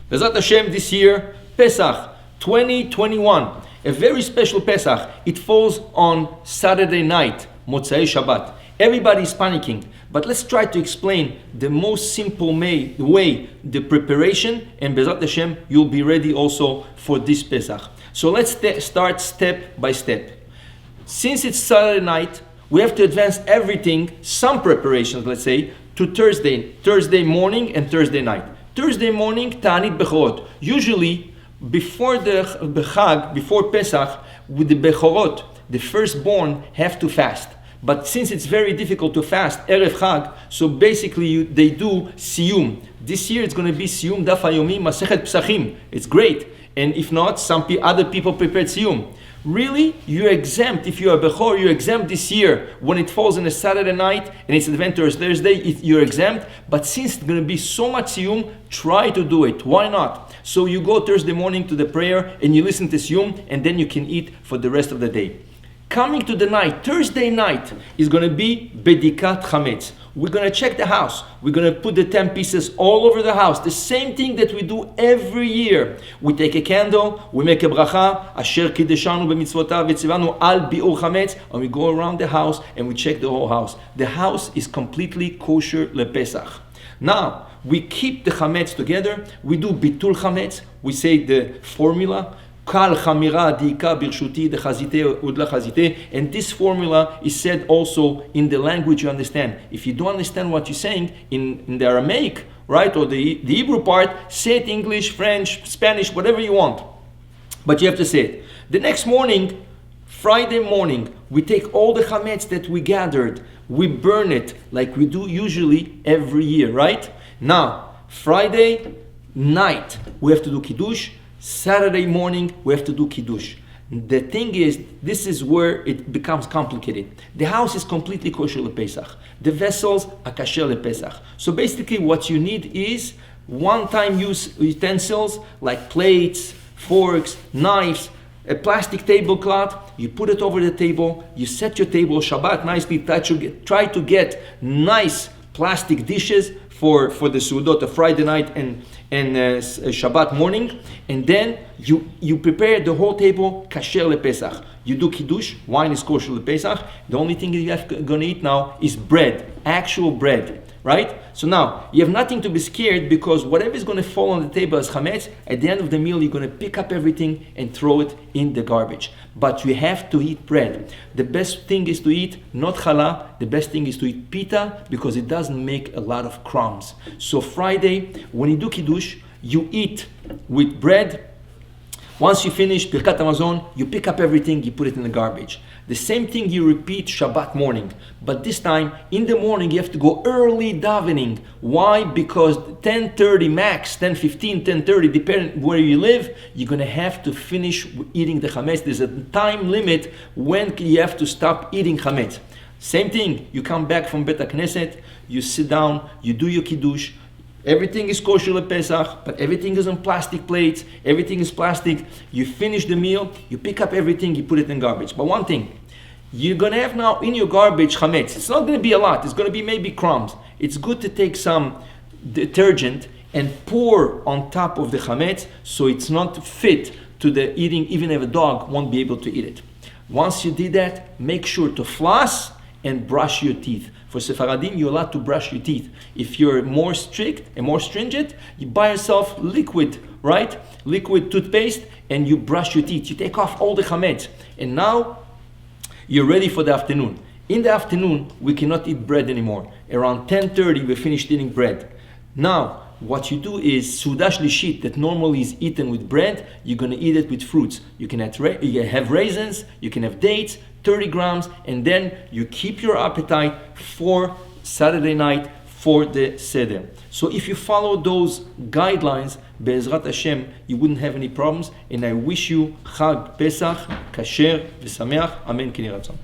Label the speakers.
Speaker 1: Bezrat Hashem, this year, Pesach 2021, a very special Pesach. It falls on Saturday night, Motzei Shabbat. Everybody's panicking, but let's try to explain the most simple way, the preparation, and Bezrat Hashem, you'll be ready also for this Pesach. So let's start step by step. Since it's Saturday night, we have to advance everything, some preparations, let's say, to Thursday morning and Thursday night. Thursday morning, Ta'anit Bechorot. Usually, before the Chag, before Pesach, with the Bechorot, the firstborn have to fast. But since it's very difficult to fast Erev Chag, so basically they do Siyum. This year it's going to be Siyum Daf Hayomi Masechet Pesachim. It's great. And if not, other people prepared Siyum. Really, you're exempt. If you're a Bechor, you're exempt this year. When it falls on a Saturday night and it's Advent Thursday, you're exempt. But since it's going to be so much Siyum, try to do it. Why not? So you go Thursday morning to the prayer and you listen to Siyum, and then you can eat for the rest of the day. Coming to the night, Thursday night is going to be Bedikat Chametz. We're going to check the house. We're going to put the 10 pieces all over the house. The same thing that we do every year. We take a candle, we make a bracha, Asher Kideshanu b'mitzvotav v'tzivanu al bi'ur chametz, and we go around the house and we check the whole house. The house is completely kosher lePesach. Now, we keep the chametz together. We do bitul chametz. We say the formula. Kal chamira diika birshuti dechazite udla chazite, and this formula is said also in the language you understand. If you don't understand what you're saying in the Aramaic, right, or the Hebrew part, say it English, French, Spanish, whatever you want. But you have to say it. The next morning, Friday morning, we take all the chametz that we gathered, we burn it like we do usually every year, right? Now, Friday night, we have to do kiddush. Saturday morning, we have to do kiddush. The thing is, this is where it becomes complicated. The house is completely kosher lePesach. The vessels are kosher lePesach. So basically what you need is one-time use utensils like plates, forks, knives, a plastic tablecloth. You put it over the table, you set your table Shabbat nicely, try to get nice plastic dishes for the Sudot of Friday night and Shabbat morning, and then you prepare the whole table kasher lePesach. You do kiddush, wine is kosher lePesach. The only thing you have going to eat now is bread, actual bread, right? So now you have nothing to be scared, because whatever is going to fall on the table as chametz, at the end of the meal you're going to pick up everything and throw it in the garbage. But you have to eat bread. The best thing is to eat not challah. The best thing is to eat pita, because it doesn't make a lot of crumbs. So Friday, when you do kiddush, you eat with bread. Once you finish Birkat Hamazon, you pick up everything, you put it in the garbage. The same thing you repeat Shabbat morning, but this time in the morning you have to go early davening. Why? Because 10:30 max, 10:15, 10:30, depending where you live, you're going to have to finish eating the chametz. There's a time limit when you have to stop eating chametz. Same thing, you come back from Bet HaKnesset, you sit down, you do your kiddush. Everything is kosher lePesach, but everything is on plastic plates, everything is plastic. You finish the meal, you pick up everything, you put it in garbage. But one thing, you're going to have now in your garbage chametz. It's not going to be a lot, it's going to be maybe crumbs. It's good to take some detergent and pour on top of the chametz, so it's not fit to the eating, even if a dog won't be able to eat it. Once you did that, make sure to floss and brush your teeth. For Sephardim, you're allowed to brush your teeth. If you're more strict and more stringent, you buy yourself liquid, right? Liquid toothpaste, and you brush your teeth. You take off all the chametz. And now, you're ready for the afternoon. In the afternoon, we cannot eat bread anymore. Around 10:30, we finished eating bread. Now, what you do is Suda Shlishit that normally is eaten with bread, you're going to eat it with fruits. You can have raisins, you can have dates, 30 grams, and then you keep your appetite for Saturday night for the Seder. So if you follow those guidelines, Be'ezrat Hashem, you wouldn't have any problems. And I wish you Chag Pesach, Kasher, V'Sameach. Amen. K'nei Ratzon.